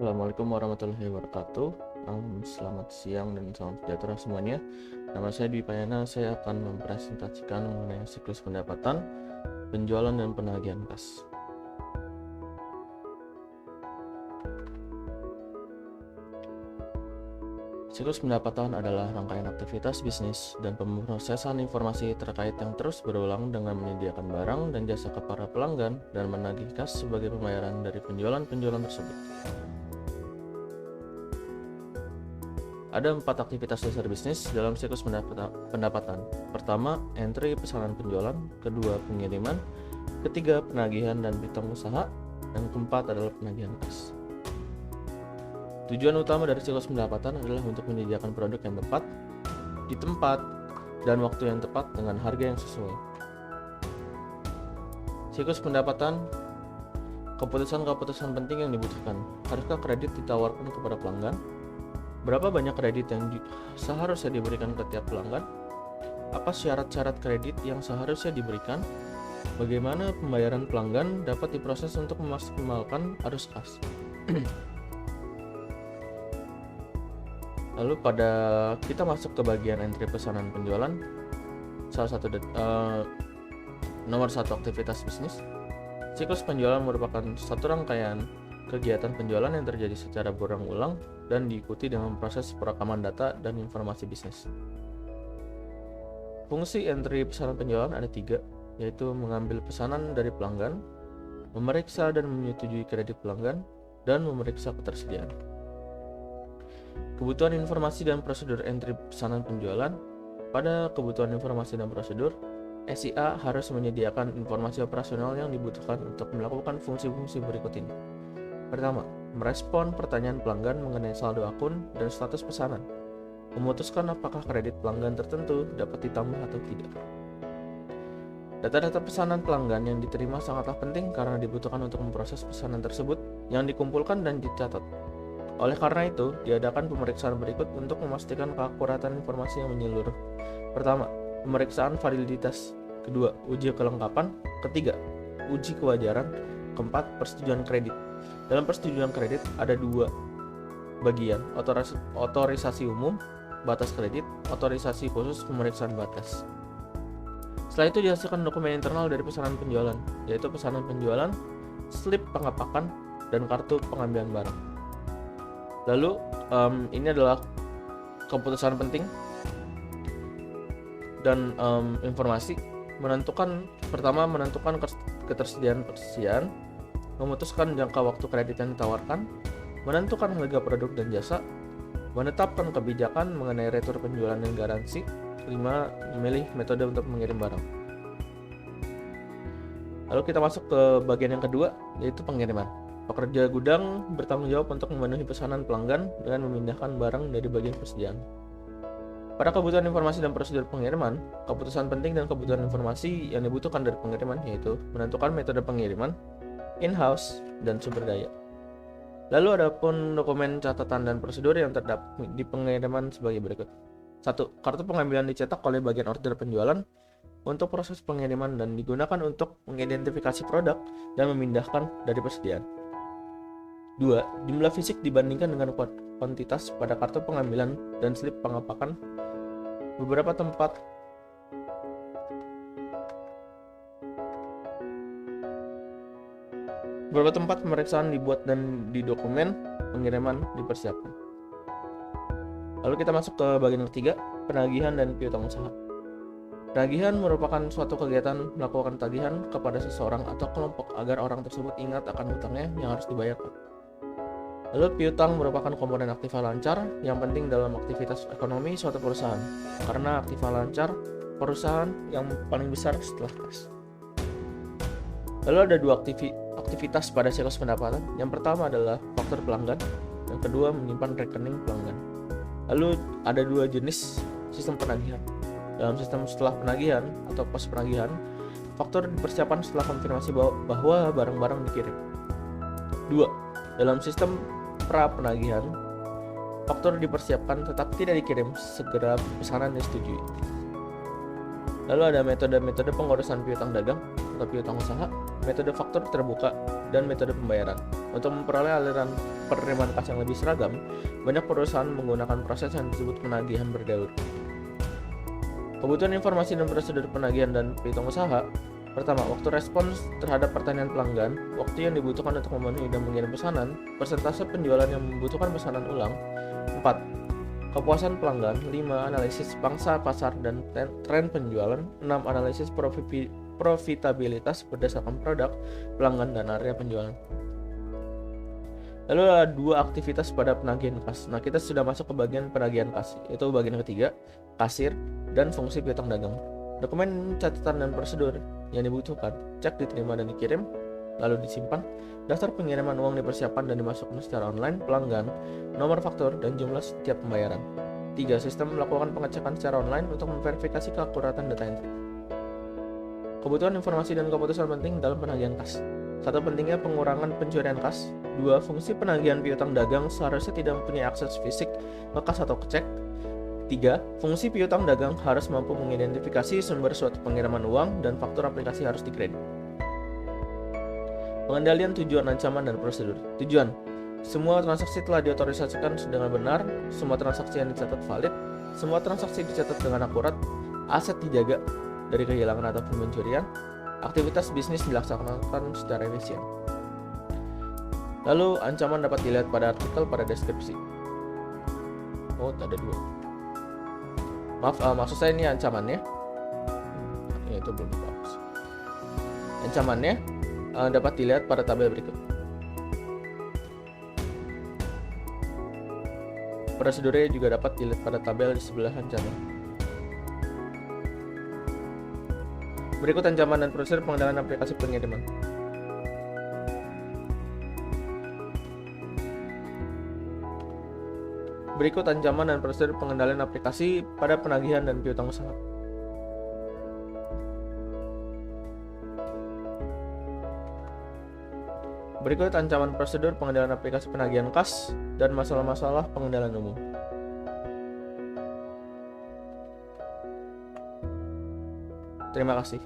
Assalamualaikum warahmatullahi wabarakatuh. Selamat siang dan salam sejahtera semuanya. Nama saya Dwi Payana. Saya akan mempresentasikan mengenai siklus pendapatan, penjualan, dan penagihan kas. Siklus pendapatan adalah rangkaian aktivitas bisnis dan pemrosesan informasi terkait yang terus berulang dengan menyediakan barang dan jasa kepada pelanggan dan menagih kas sebagai pembayaran dari penjualan-penjualan tersebut. Ada 4 aktivitas dasar bisnis dalam siklus pendapatan. Pertama, entry pesanan penjualan. Kedua, pengiriman. Ketiga, penagihan dan piutang usaha. Dan keempat adalah penagihan kas. Tujuan utama dari siklus pendapatan adalah untuk menyediakan produk yang tepat, di tempat, dan waktu yang tepat dengan harga yang sesuai. Siklus pendapatan, keputusan-keputusan penting yang dibutuhkan. Haruskah kredit ditawarkan kepada pelanggan? Berapa banyak kredit yang seharusnya diberikan ke tiap pelanggan? Apa syarat-syarat kredit yang seharusnya diberikan? Bagaimana pembayaran pelanggan dapat diproses untuk memaksimalkan arus kas? Lalu kita masuk ke bagian entry pesanan penjualan. Nomor satu aktivitas bisnis. Siklus penjualan merupakan satu rangkaian kegiatan penjualan yang terjadi secara berulang-ulang dan diikuti dengan proses perekaman data dan informasi bisnis. Fungsi entry pesanan penjualan ada 3, yaitu mengambil pesanan dari pelanggan, memeriksa dan menyetujui kredit pelanggan, dan memeriksa ketersediaan. Kebutuhan informasi dan prosedur entry pesanan penjualan. Pada kebutuhan informasi dan prosedur, SIA harus menyediakan informasi operasional yang dibutuhkan untuk melakukan fungsi-fungsi berikut ini. Pertama, merespon pertanyaan pelanggan mengenai saldo akun dan status pesanan. Memutuskan apakah kredit pelanggan tertentu dapat ditambah atau tidak. Data-data pesanan pelanggan yang diterima sangatlah penting karena dibutuhkan untuk memproses pesanan tersebut yang dikumpulkan dan dicatat. Oleh karena itu, diadakan pemeriksaan berikut untuk memastikan keakuratan informasi yang menyeluruh. Pertama, pemeriksaan validitas. Kedua, uji kelengkapan. Ketiga, uji kewajaran. Keempat, persetujuan kredit. Dalam persetujuan kredit ada 2 bagian, otorisasi umum, batas kredit, otorisasi khusus, pemeriksaan batas. Setelah itu dihasilkan dokumen internal dari pesanan penjualan, yaitu pesanan penjualan, slip pengapakan, dan kartu pengambilan barang. Lalu ini adalah keputusan penting dan informasi. Pertama menentukan ketersediaan, memutuskan jangka waktu kredit yang ditawarkan, menentukan harga produk dan jasa, menetapkan kebijakan mengenai retur penjualan dan garansi. 5. Memilih metode untuk mengirim barang. Lalu kita masuk ke bagian yang kedua, yaitu pengiriman. Pekerja gudang bertanggung jawab untuk memenuhi pesanan pelanggan dengan memindahkan barang dari bagian persediaan. Pada kebutuhan informasi dan prosedur pengiriman, keputusan penting dan kebutuhan informasi yang dibutuhkan dari pengiriman yaitu menentukan metode pengiriman, in-house, dan sumber daya. Lalu ada pun dokumen catatan dan prosedur yang terdapat di pengiriman sebagai berikut. 1. Kartu pengambilan dicetak oleh bagian order penjualan untuk proses pengiriman dan digunakan untuk mengidentifikasi produk dan memindahkan dari persediaan. 2. Jumlah fisik dibandingkan dengan kuantitas pada kartu pengambilan dan slip pengapakan. Beberapa tempat pemeriksaan dibuat dan di dokumen pengiriman dipersiapkan. Lalu kita masuk ke bagian ketiga, penagihan dan piutang usaha. Penagihan merupakan suatu kegiatan melakukan tagihan kepada seseorang atau kelompok agar orang tersebut ingat akan hutangnya yang harus dibayarkan. Lalu piutang merupakan komponen aktiva lancar yang penting dalam aktivitas ekonomi suatu perusahaan, karena aktiva lancar perusahaan yang paling besar setelah kas. Lalu ada 2 aktivitas pada siklus pendapatan. Yang pertama adalah faktur pelanggan, yang kedua menyimpan rekening pelanggan. Lalu ada 2 jenis sistem penagihan. Dalam sistem setelah penagihan atau pos penagihan, faktur dipersiapkan setelah konfirmasi bahwa barang-barang dikirim. 2. Dalam sistem pra penagihan, faktur dipersiapkan tetapi tidak dikirim segera pesanan disetujui. Lalu ada metode-metode pengurusan piutang dagang. ke piutang usaha, metode faktur terbuka, dan metode pembayaran. Untuk memperoleh aliran penerimaan kas yang lebih seragam, banyak perusahaan menggunakan proses yang disebut penagihan berdaur. Kebutuhan informasi dan prosedur penagihan dan piutang usaha. Pertama, waktu respons terhadap pertanyaan pelanggan, waktu yang dibutuhkan untuk memenuhi dan mengirim pesanan, persentase penjualan yang membutuhkan pesanan ulang. 4. Kepuasan pelanggan. 5. Analisis pangsa pasar dan tren penjualan. 6. Analisis profitabilitas berdasarkan produk, pelanggan, dan area penjualan. Lalu ada 2 aktivitas pada penagihan kas. Nah, kita sudah masuk ke bagian penagihan kas, yaitu bagian ketiga, kasir, dan fungsi piutang dagang. Dokumen catatan dan prosedur yang dibutuhkan, cek diterima dan dikirim, lalu disimpan, daftar pengiriman uang dipersiapkan dan dimasukkan secara online, pelanggan, nomor faktur, dan jumlah setiap pembayaran. 3. Sistem melakukan pengecekan secara online untuk memverifikasi keakuratan data entry. Kebutuhan informasi dan keputusan penting dalam penagihan kas. 1. Pentingnya pengurangan pencurian kas. 2. Fungsi penagihan piutang dagang seharusnya tidak mempunyai akses fisik ke kas atau ke cek. 3. Fungsi piutang dagang harus mampu mengidentifikasi sumber suatu pengiriman uang dan faktur aplikasi harus dikredit. Pengendalian tujuan, ancaman, dan prosedur. Tujuan: semua transaksi telah diotorisasikan dengan benar, semua transaksi yang dicatat valid, semua transaksi dicatat dengan akurat, aset dijaga dari kehilangan ataupun pencurian, aktivitas bisnis dilaksanakan secara efisien. Lalu ancaman dapat dilihat pada artikel pada deskripsi. Oh, ada 2. Maaf, maksud saya ini ancamannya. Ya, itu belum bagus. Ancamannya dapat dilihat pada tabel berikut. Prosedurnya juga dapat dilihat pada tabel di sebelah ancaman. Berikut ancaman dan prosedur pengendalian aplikasi pengiriman. Berikut ancaman dan prosedur pengendalian aplikasi pada penagihan dan piutang usaha. Berikut ancaman prosedur pengendalian aplikasi penagihan kas dan masalah-masalah pengendalian umum. Terima kasih.